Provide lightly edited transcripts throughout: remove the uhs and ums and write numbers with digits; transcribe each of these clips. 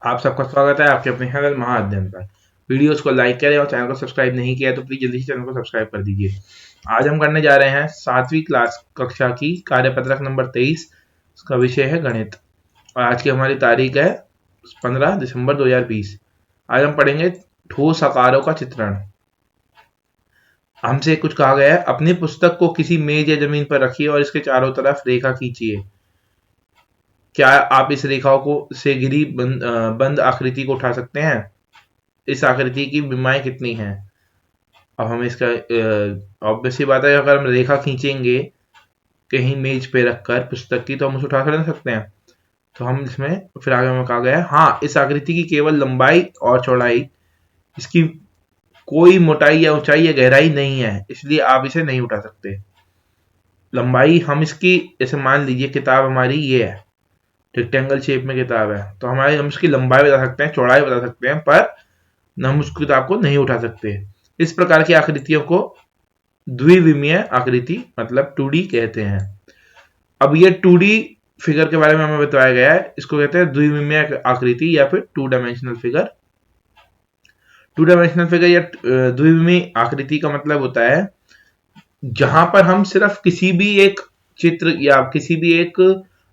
आप सबका स्वागत है आपके अपने चैनल महाअध्ययन पर। वीडियोस को लाइक करें और चैनल को सब्सक्राइब नहीं किया तो प्लीज जल्दी से चैनल को सब्सक्राइब कर दीजिए। आज हम करने जा रहे हैं 7वीं क्लास कक्षा की कार्यपत्रक नंबर 23। उसका विषय है गणित और आज की हमारी तारीख है 15 दिसंबर 2020। आज हम पढ़ेंगे ठोस आकारों का चित्रण। हमसे कुछ कहा गया है, अपनी पुस्तक को किसी मेज या जमीन पर रखिए और इसके चारों तरफ रेखा खींचिए। क्या आप इस रेखाओं को से घिरी बंद आकृति को उठा सकते हैं? इस आकृति की विमाएं कितनी हैं? अब हम इसका ऑब्वियस सी बात है, अगर हम रेखा खींचेंगे कहीं मेज पे रखकर पुस्तक की तो हम उसे उठा कर नहीं सकते हैं। तो हम इसमें फिर आगे हमें कहा गया है, हाँ इस आकृति की केवल लंबाई और चौड़ाई, इसकी कोई मोटाई या ऊंचाई या गहराई नहीं है, इसलिए आप इसे नहीं उठा सकते। लंबाई हम इसकी, जैसे मान लीजिए किताब हमारी ये है, रेक्टेंगल शेप में किताब है, तो हम इसकी लंबाई बता सकते हैं, चौड़ाई बता सकते हैं, पर हम उस किताब को नहीं उठा सकते। इस प्रकार की आकृतियों को द्विविमीय आकृति मतलब 2D कहते हैं। अब ये 2D फिगर के बारे में हमें बताया गया है, इसको कहते हैं द्विविमीय आकृति या फिर 2 डायमेंशनल फिगर। 2 डायमेंशनल फिगर या द्विविमीय आकृति का मतलब होता है जहां पर हम सिर्फ किसी भी एक चित्र या किसी भी एक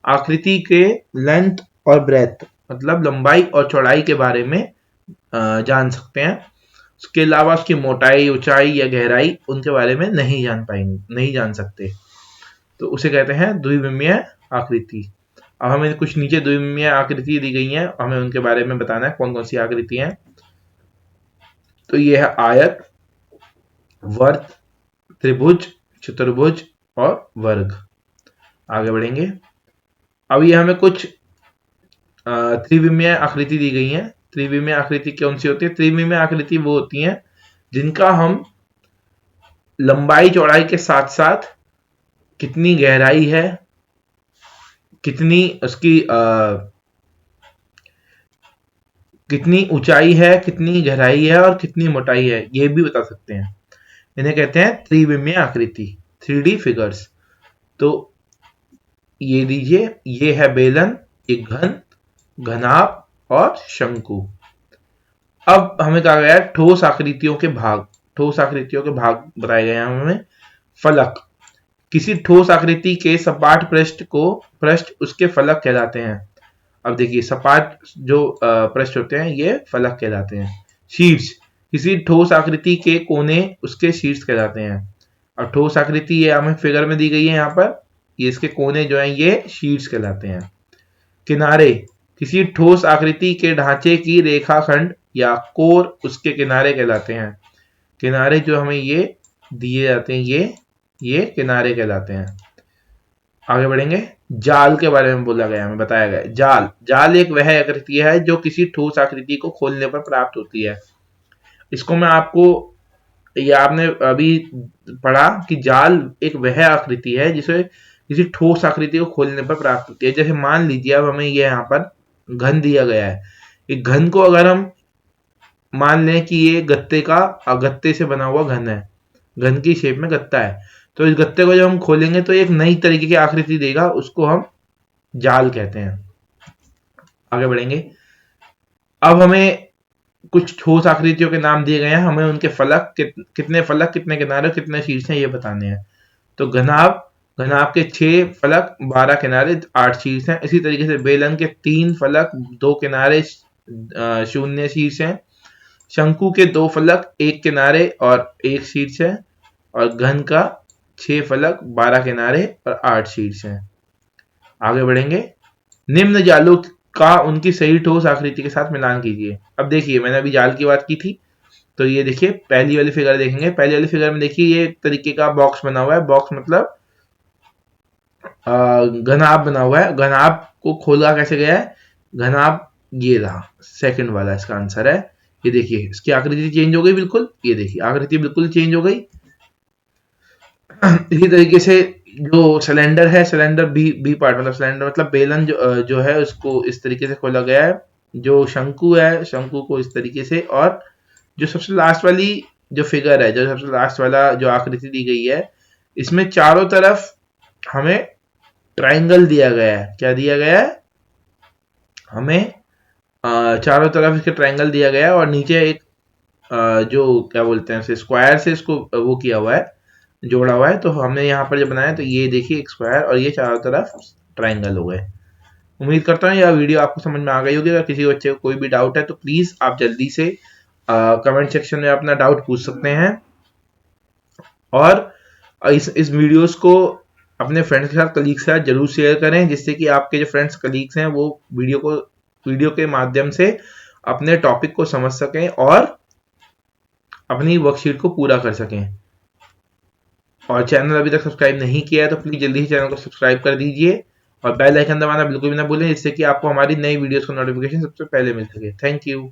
आकृति के लेंथ और ब्रेथ मतलब लंबाई और चौड़ाई के बारे में जान सकते हैं। उसके अलावा उसकी मोटाई, ऊंचाई या गहराई उनके बारे में नहीं जान सकते, तो उसे कहते हैं द्विविमीय आकृति। अब हमें कुछ नीचे द्विविमीय आकृति दी गई हैं, हमें उनके बारे में बताना है कौन कौन सी आकृति हैं। तो ये है आयत, वर्त, त्रिभुज, चतुर्भुज और वर्ग। आगे बढ़ेंगे। अब ये हमें कुछ त्रिविमीय आकृति दी गई है। त्रिविमीय आकृति कौन सी होती है? त्रिविमीय आकृति वो होती हैं जिनका हम लंबाई चौड़ाई के साथ साथ कितनी गहराई है, कितनी उसकी कितनी ऊंचाई है, कितनी गहराई है और कितनी मोटाई है, ये भी बता सकते हैं। इन्हें कहते हैं त्रिविमीय आकृति, 3D फिगर्स। तो ये दीजिए, ये है बेलन, ये घन, घनाभ और शंकु। अब हमें कहा गया है ठोस आकृतियों के भाग। ठोस आकृतियों के भाग बताए गए हैं हमें। फलक, किसी ठोस आकृति के सपाट पृष्ठ उसके फलक कहलाते हैं। अब देखिए, सपाट जो पृष्ठ होते हैं ये फलक कहलाते हैं। शीर्ष, किसी ठोस आकृति के कोने उसके शीर्ष कहलाते हैं। अब ठोस आकृति ये हमें फिगर में दी गई है, यहाँ पर ये इसके कोने जो हैं ये शीर्ष कहलाते हैं। किनारे, किसी ठोस आकृति के ढांचे की रेखाखंड या कोर उसके किनारे कहलाते हैं। किनारे जो हमें ये दिए जाते हैं ये किनारे कहलाते हैं। आगे बढ़ेंगे। जाल के बारे में बोला गया, हमें बताया गया जाल एक वह आकृति है जो किसी ठोस आकृति को खोलने पर प्राप्त होती है। इसको मैं आपको, ये आपने अभी पढ़ा कि जाल एक वह आकृति है जिसे किसी ठोस आकृति को खोलने पर प्राप्त होती है। जैसे मान लीजिए अब हमें ये यहाँ पर घन दिया गया है, एक घन को अगर हम मान लें कि ये गत्ते से बना हुआ घन है, घन की शेप में गत्ता है, तो इस गत्ते को जब हम खोलेंगे तो एक नई तरीके की आकृति देगा, उसको हम जाल कहते हैं। आगे बढ़ेंगे। अब हमें कुछ ठोस आकृतियों के नाम दिए गए हैं, हमें उनके फलक कितने फलक, कितने किनारे, कितने शीर्ष हैं ये बताने हैं। तो घनाभ के 6 फलक, 12 किनारे, 8 शीर्ष हैं। इसी तरीके से बेलन के 3 फलक, 2 किनारे, 0 शीर्ष हैं। शंकु के 2 फलक, 1 किनारे और 1 शीर्ष है। और घन का 6 फलक, 12 किनारे और 8 शीर्ष हैं। आगे बढ़ेंगे। निम्न जालों का उनकी सही ठोस आकृति के साथ मिलान कीजिए। अब देखिए, मैंने अभी जाल की बात की थी, तो ये देखिए पहली वाली फिगर देखेंगे। पहली वाली फिगर में देखिए ये एक तरीके का बॉक्स बना हुआ है। बॉक्स मतलब घनाभ बना हुआ है। घनाभ को खोला कैसे गया है? घनाभ ये रहा, सेकंड वाला इसका आंसर है। ये देखिए इसकी आकृति चेंज हो गई बिल्कुल, ये देखिए आकृति बिल्कुल चेंज हो गई। इसी तरीके से जो सिलेंडर है, सिलेंडर बी पार्ट मतलब सिलेंडर मतलब बेलन जो है उसको इस तरीके से खोला गया है। जो शंकु है, शंकु को इस तरीके से। और जो सबसे लास्ट वाली जो फिगर है, जो सबसे लास्ट वाला जो आकृति दी गई है, इसमें चारों तरफ हमें ट्राइंगल दिया गया है। क्या दिया गया है? हमें चारों तरफ इसके ट्रायंगल दिया गया है और नीचे एक जो क्या बोलते हैं स्क्वायर से इसको वो किया हुआ है, जोड़ा हुआ है। तो हमने यहाँ पर जब बनाया तो ये देखिए एक स्क्वायर और ये चारों तरफ ट्रायंगल हो गए। उम्मीद करता हूँ यह वीडियो आपको समझ में आ गई होगी। अगर किसी बच्चे को कोई भी डाउट है तो प्लीज आप जल्दी से कमेंट सेक्शन में अपना डाउट पूछ सकते हैं। और इस वीडियोस को अपने फ्रेंड्स के साथ, कलीग्स के साथ जरूर शेयर करें, जिससे कि आपके जो फ्रेंड्स कलीग्स हैं वो वीडियो के माध्यम से अपने टॉपिक को समझ सकें और अपनी वर्कशीट को पूरा कर सकें। और चैनल अभी तक सब्सक्राइब नहीं किया है तो प्लीज जल्दी से चैनल को सब्सक्राइब कर दीजिए और बेल आइकन दबाना बिल्कुल भी ना भूलें, जिससे कि आपको हमारी नई वीडियोस का नोटिफिकेशन सबसे पहले मिल सके। Thank you.